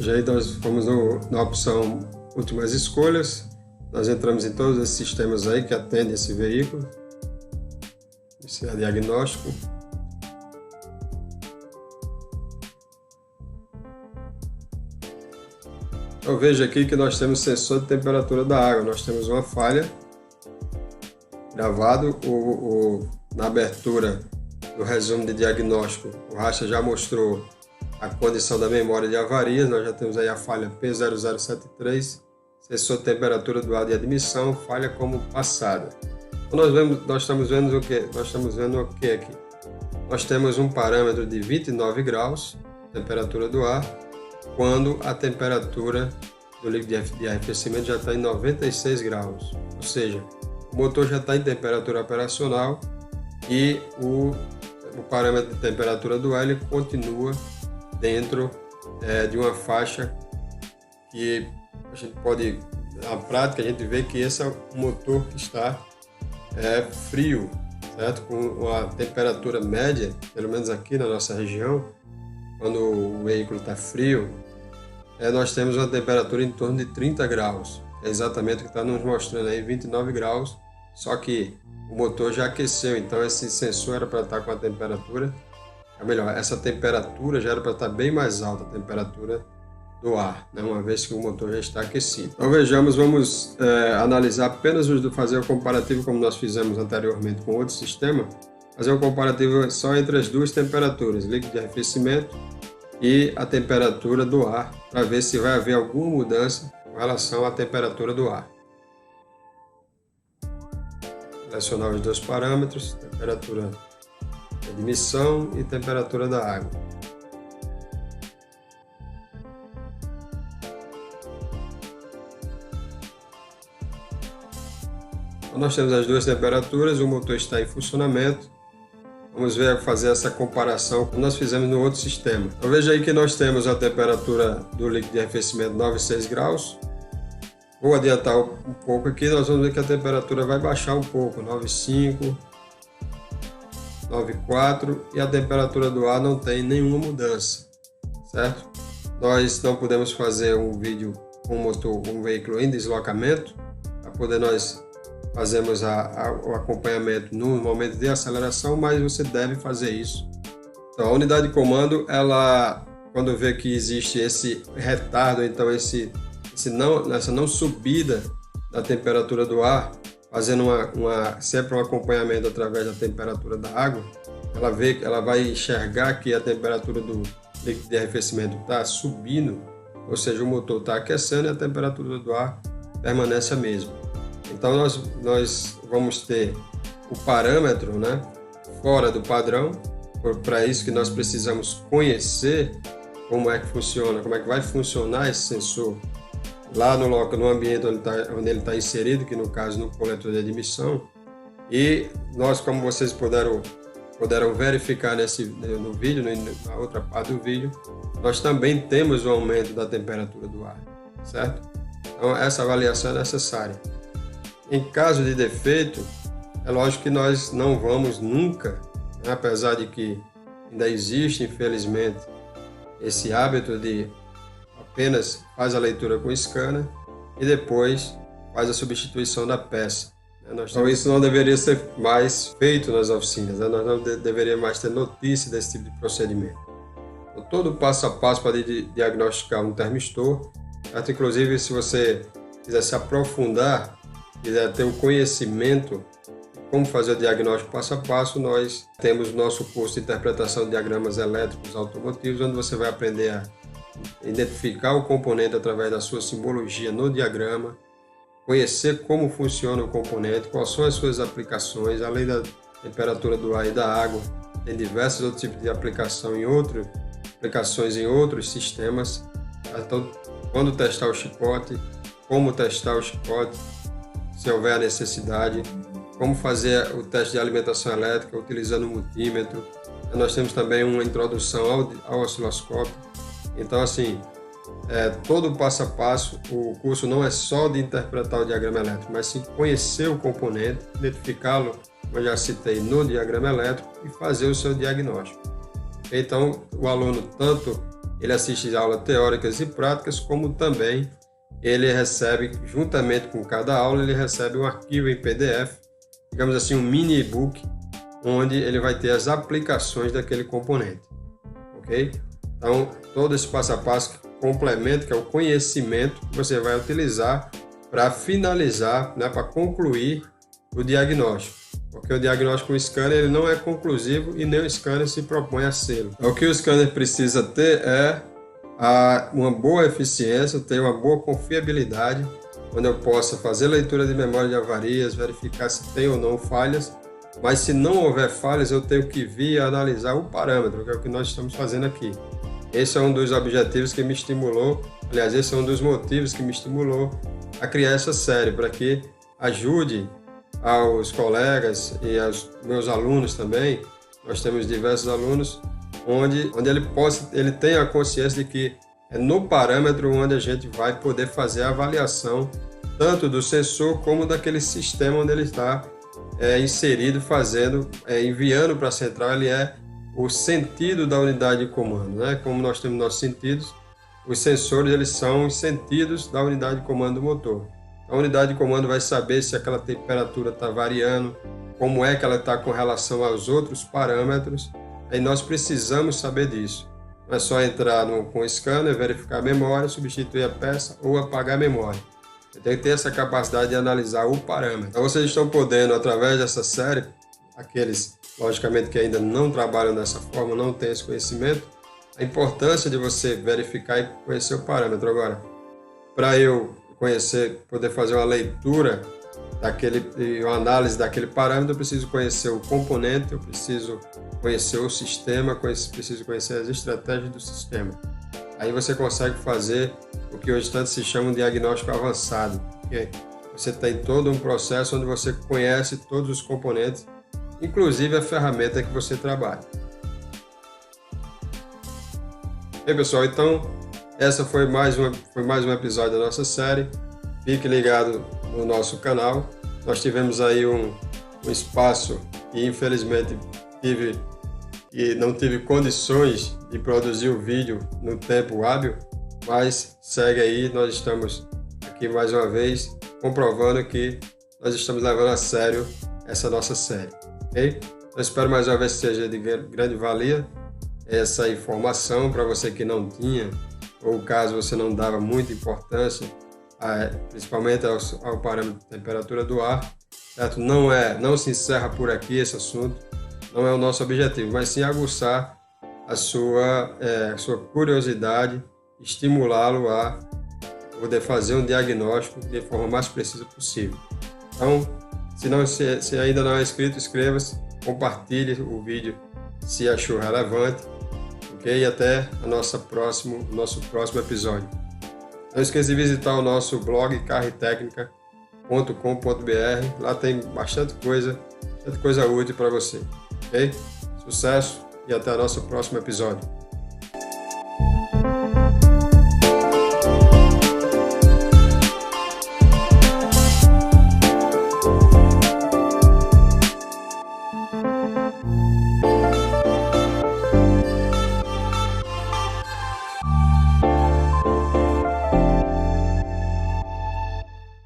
Já aí nós fomos na opção últimas escolhas, nós entramos em todos esses sistemas aí que atendem esse veículo, esse é diagnóstico. Eu vejo aqui que nós temos sensor de temperatura da água, nós temos uma falha gravado na abertura do resumo de diagnóstico. O racha já mostrou a condição da memória de avarias, nós já temos aí a falha P0073, sensor de temperatura do ar de admissão, falha como passada. Então nós estamos vendo o que? Nós estamos vendo o que aqui? Nós temos um parâmetro de 29 graus, temperatura do ar, quando a temperatura do líquido de arrefecimento já está em 96 graus, ou seja, o motor já está em temperatura operacional e o parâmetro de temperatura do ar ele continua dentro de uma faixa que a gente pode, na prática, a gente vê que esse é um motor que está frio, certo? Com a temperatura média, pelo menos aqui na nossa região, quando o veículo está frio, nós temos uma temperatura em torno de 30 graus. É exatamente o que está nos mostrando aí, 29 graus, só que o motor já aqueceu, então esse sensor era para estar com a temperatura, essa temperatura já era para estar bem mais alta, a temperatura do ar, né? Uma vez que o motor já está aquecido. Então vejamos, vamos analisar apenas fazer o comparativo como nós fizemos anteriormente com outro sistema, fazer um comparativo só entre as duas temperaturas, líquido de arrefecimento e a temperatura do ar, para ver se vai haver alguma mudança com relação à temperatura do ar. Selecionar os dois parâmetros, temperatura de admissão e temperatura da água. Então, nós temos as duas temperaturas, o motor está em funcionamento. Vamos fazer essa comparação como nós fizemos no outro sistema. Então veja aí que nós temos a temperatura do líquido de arrefecimento 96 graus. Vou adiantar um pouco aqui, nós vamos ver que a temperatura vai baixar um pouco, 9,5, 9,4 e a temperatura do ar não tem nenhuma mudança, certo? Nós não podemos fazer um vídeo com um veículo em deslocamento, para poder nós fazemos o acompanhamento no momento de aceleração, mas você deve fazer isso. Então, a unidade de comando, ela, quando vê que existe esse retardo, então essa não subida da temperatura do ar, fazendo sempre um acompanhamento através da temperatura da água, ela vai enxergar que a temperatura do líquido de arrefecimento está subindo, ou seja, o motor está aquecendo e a temperatura do ar permanece a mesma. Então nós vamos ter o parâmetro, né, fora do padrão. Para isso que nós precisamos conhecer como é que funciona, como é que vai funcionar esse sensor lá no ambiente onde ele está inserido, que no caso no coletor de admissão. E nós, como vocês puderam verificar no vídeo, na outra parte do vídeo, nós também temos o aumento da temperatura do ar, certo? Então essa avaliação é necessária. Em caso de defeito, é lógico que nós não vamos nunca, né, apesar de que ainda existe, infelizmente, esse hábito de apenas faz a leitura com scanner e depois faz a substituição da peça. Então isso não deveria ser mais feito nas oficinas, né? Nós não deveríamos mais ter notícia desse tipo de procedimento. Então, todo o passo a passo para diagnosticar um termistor, certo? Inclusive se você quiser se aprofundar, quiser ter o conhecimento de como fazer o diagnóstico passo a passo, nós temos nosso curso de interpretação de diagramas elétricos automotivos, onde você vai aprender a identificar o componente através da sua simbologia no diagrama, conhecer como funciona o componente, quais são as suas aplicações, além da temperatura do ar e da água, tem diversos outros tipos de aplicações em outros sistemas. Então, quando testar o chicote, como testar o chicote, se houver a necessidade, como fazer o teste de alimentação elétrica utilizando o multímetro. Nós temos também uma introdução ao osciloscópio. Então, assim, todo o passo a passo, o curso não é só de interpretar o diagrama elétrico, mas sim conhecer o componente, identificá-lo, como eu já citei, no diagrama elétrico e fazer o seu diagnóstico. Então, o aluno, tanto ele assiste aulas teóricas e práticas, como também ele recebe, juntamente com cada aula, ele recebe um arquivo em PDF, digamos assim, um mini e-book, onde ele vai ter as aplicações daquele componente, ok? Então, todo esse passo a passo complemento, que é o conhecimento que você vai utilizar para finalizar, né, para concluir o diagnóstico. Porque o diagnóstico com scanner ele não é conclusivo e nem o scanner se propõe a ser. O que o scanner precisa ter é uma boa eficiência, ter uma boa confiabilidade, onde eu possa fazer leitura de memória de avarias, verificar se tem ou não falhas, mas se não houver falhas, eu tenho que vir analisar o parâmetro, que é o que nós estamos fazendo aqui. Esse é um dos objetivos que me estimulou, aliás, esse é um dos motivos que me estimulou a criar essa série, para que ajude aos colegas e aos meus alunos também. Nós temos diversos alunos, onde ele tenha a consciência de que é no parâmetro onde a gente vai poder fazer a avaliação tanto do sensor como daquele sistema onde ele está inserido, enviando para a central. Ele é o sentido da unidade de comando, né? Como nós temos nossos sentidos, os sensores eles são os sentidos da unidade de comando do motor. A unidade de comando vai saber se aquela temperatura está variando, como é que ela está com relação aos outros parâmetros, e nós precisamos saber disso. Não é só entrar com o scanner, verificar a memória, substituir a peça ou apagar a memória. Você tem que ter essa capacidade de analisar o parâmetro. Então vocês estão podendo, através dessa série, aqueles, logicamente, que ainda não trabalham dessa forma, não têm esse conhecimento, a importância de você verificar e conhecer o parâmetro. Agora, para eu poder fazer uma leitura e uma análise daquele parâmetro, eu preciso conhecer o componente, eu preciso conhecer o sistema, preciso conhecer as estratégias do sistema. Aí você consegue fazer o que hoje tanto se chama de diagnóstico avançado, porque você tem todo um processo onde você conhece todos os componentes, inclusive a ferramenta que você trabalha. E aí, pessoal, então essa foi mais um episódio da nossa série. Fique ligado no nosso canal. Nós tivemos aí um espaço e infelizmente não tive condições de produzir o vídeo no tempo hábil, mas segue aí, nós estamos aqui mais uma vez comprovando que nós estamos levando a sério essa nossa série, ok? Eu espero mais uma vez que seja de grande valia essa informação para você que não tinha, ou caso você não dava muita importância, principalmente ao parâmetro de temperatura do ar, certo? Não se encerra por aqui esse assunto, não é o nosso objetivo, mas sim aguçar a sua curiosidade, estimulá-lo a poder fazer um diagnóstico de forma mais precisa possível. Então, se ainda não é inscrito, inscreva-se, compartilhe o vídeo se achou relevante, ok? E até o nosso próximo episódio. Não esqueça de visitar o nosso blog carretecnica.com.br, lá tem bastante coisa útil para você, ok? Sucesso e até o nosso próximo episódio.